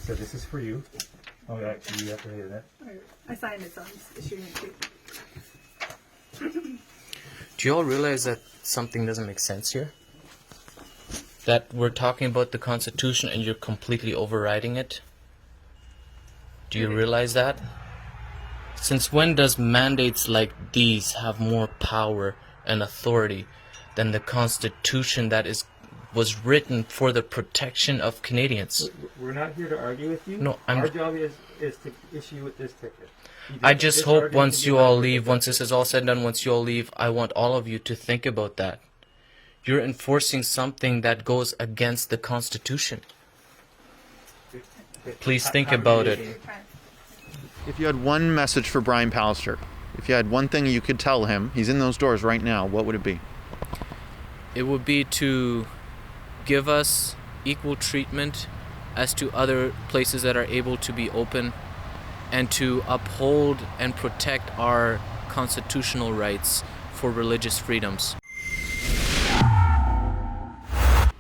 So this is for you. Oh, actually, you have to hit it. I signed it, so I'm just issuing it too. Do you all realize that something doesn't make sense here? That we're talking about the Constitution and you're completely overriding it? Do you realize that? Since when does mandates like these have more power and authority than the Constitution that was written for the protection of Canadians? We're not here to argue with you. No, Our job is to issue with this ticket. I just hope once you all leave, once this is all said and done, once you all leave, I want all of you to think about that. You're enforcing something that goes against the Constitution. Please think about it. If you had one message for Brian Pallister, if you had one thing you could tell him, he's in those doors right now, what would it be? It would be to give us equal treatment as to other places that are able to be open, and to uphold and protect our constitutional rights for religious freedoms.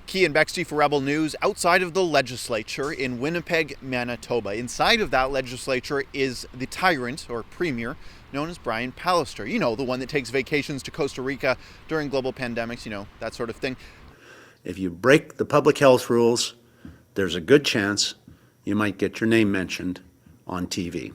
Keean Bexte for Rebel News, outside of the legislature in Winnipeg, Manitoba. Inside of that legislature is the tyrant, or premier, known as Brian Pallister. You know, the one that takes vacations to Costa Rica during global pandemics, you know, that sort of thing. If you break the public health rules, there's a good chance you might get your name mentioned on TV.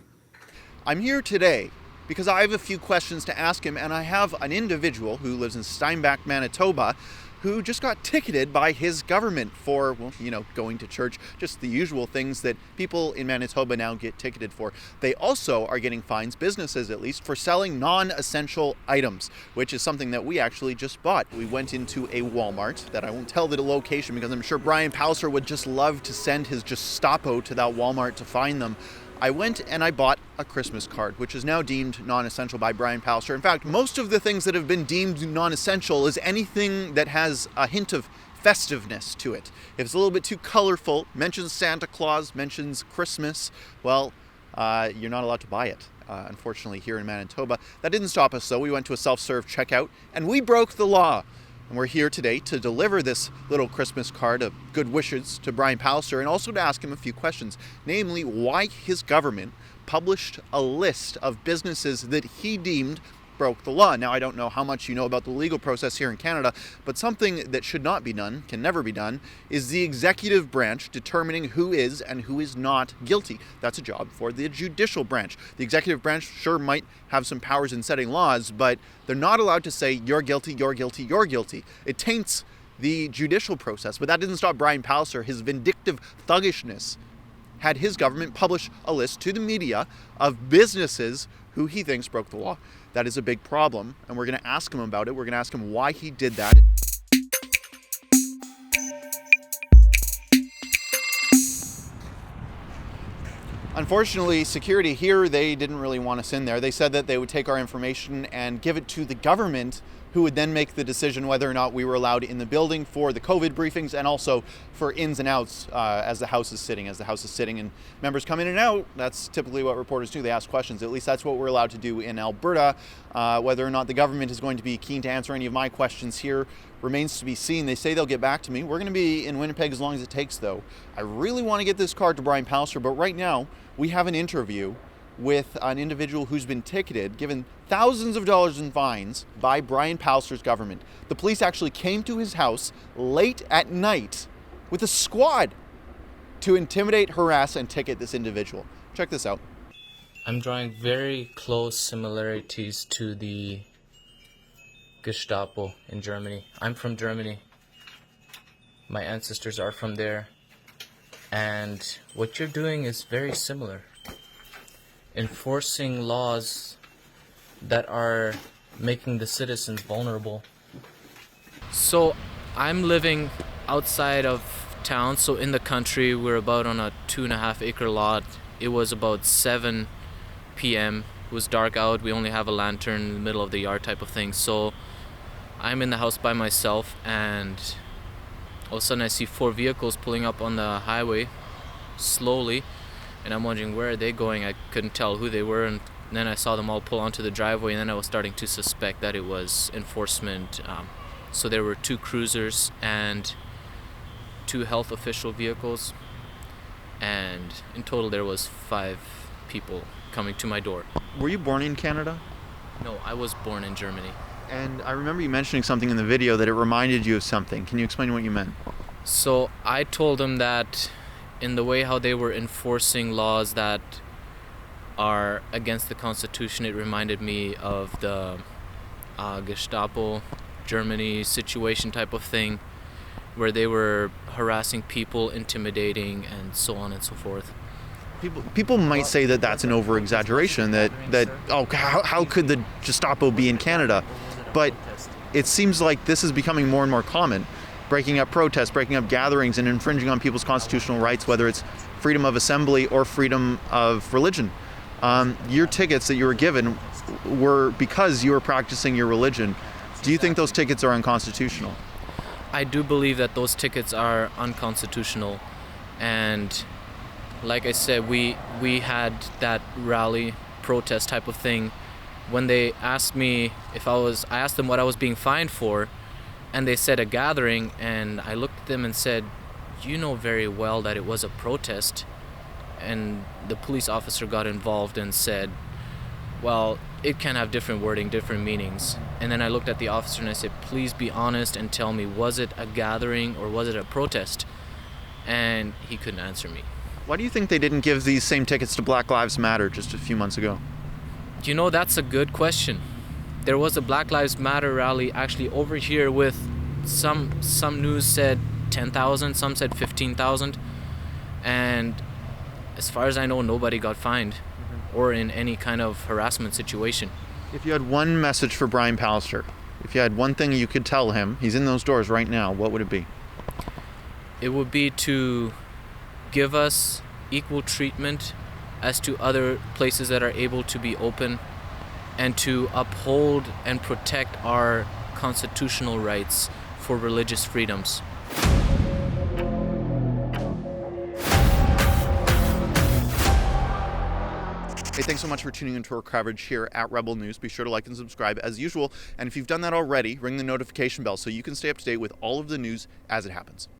I'm here today because I have a few questions to ask him, and I have an individual who lives in Steinbach, Manitoba, who just got ticketed by his government for, well, you know, going to church, just the usual things that people in Manitoba now get ticketed for. They also are getting fines, businesses at least, for selling non-essential items, which is something that we actually just bought. We went into a Walmart that I won't tell the location because I'm sure Brian Pallister would just love to send his Gestapo to that Walmart to find them. I went and I bought a Christmas card, which is now deemed non-essential by Brian Pallister. In fact, most of the things that have been deemed non-essential is anything that has a hint of festiveness to it. If it's a little bit too colorful, mentions Santa Claus, mentions Christmas, well, you're not allowed to buy it, unfortunately, here in Manitoba. That didn't stop us, though. We went to a self-serve checkout, and we broke the law. And we're here today to deliver this little Christmas card of good wishes to Brian Pallister and also to ask him a few questions, namely why his government published a list of businesses that he deemed broke the law. Now, I don't know how much you know about the legal process here in Canada, but something that should not be done, can never be done, is the executive branch determining who is and who is not guilty. That's a job for the judicial branch. The executive branch sure might have some powers in setting laws, but they're not allowed to say, you're guilty, you're guilty, you're guilty. It taints the judicial process, but that didn't stop Brian Pallister. His vindictive thuggishness had his government publish a list to the media of businesses who he thinks broke the law. That is a big problem, and we're going to ask him about it. We're going to ask him why he did that. Unfortunately, security here, they didn't really want us in there. They said that they would take our information and give it to the government, who would then make the decision whether or not we were allowed in the building for the COVID briefings and also for ins and outs as the House is sitting. As the House is sitting and members come in and out, that's typically what reporters do. They ask questions. At least that's what we're allowed to do in Alberta. Whether or not the government is going to be keen to answer any of my questions here remains to be seen. They say they'll get back to me. We're going to be in Winnipeg as long as it takes, though. I really want to get this card to Brian Pallister, but right now we have an interview with an individual who's been ticketed, given thousands of dollars in fines by Brian Pallister's government. The police actually came to his house late at night with a squad to intimidate, harass, and ticket this individual. Check this out. I'm drawing very close similarities to the Gestapo in Germany. I'm from Germany. My ancestors are from there. And what you're doing is very similar. Enforcing laws that are making the citizens vulnerable. So I'm living outside of town, so in the country. We're about on a 2.5 acre lot. It was about 7 p.m. It was dark out. We only have a lantern in the middle of the yard type of thing. So I'm in the house by myself, and all of a sudden I see 4 vehicles pulling up on the highway slowly. And I'm wondering, where are they going? I couldn't tell who they were, and then I saw them all pull onto the driveway, and then I was starting to suspect that it was enforcement. So there were 2 cruisers and 2 health official vehicles. and in total there was 5 people coming to my door. Were you born in Canada? No, I was born in Germany. And I remember you mentioning something in the video that it reminded you of something. Can you explain what you meant? So I told them that in the way how they were enforcing laws that are against the Constitution, it reminded me of the Gestapo Germany situation type of thing, where they were harassing people, intimidating, and so on and so forth. People might say that that's an over-exaggeration, that how could the Gestapo be in Canada? But it seems like this is becoming more and more common. Breaking up protests, breaking up gatherings, and infringing on people's constitutional rights, whether it's freedom of assembly or freedom of religion. Your tickets that you were given were because you were practicing your religion. Do you think those tickets are unconstitutional? I do believe that those tickets are unconstitutional, and like I said, we had that rally protest type of thing. When they asked me I asked them what I was being fined for, and they said a gathering, and I looked at them and said, you know very well that it was a protest. And the police officer got involved and said, well, it can have different wording, different meanings. And then I looked at the officer and I said, please be honest and tell me, was it a gathering or was it a protest? And he couldn't answer me. Why do you think they didn't give these same tickets to Black Lives Matter just a few months ago? You know, that's a good question. There was a Black Lives Matter rally actually over here with some news said 10,000, some said 15,000. And as far as I know, nobody got fined or in any kind of harassment situation. If you had one message for Brian Pallister, if you had one thing you could tell him, he's in those doors right now, what would it be? It would be to give us equal treatment as to other places that are able to be open, and to uphold and protect our constitutional rights for religious freedoms. Hey, thanks so much for tuning into our coverage here at Rebel News. Be sure to like and subscribe as usual. And if you've done that already, ring the notification bell so you can stay up to date with all of the news as it happens.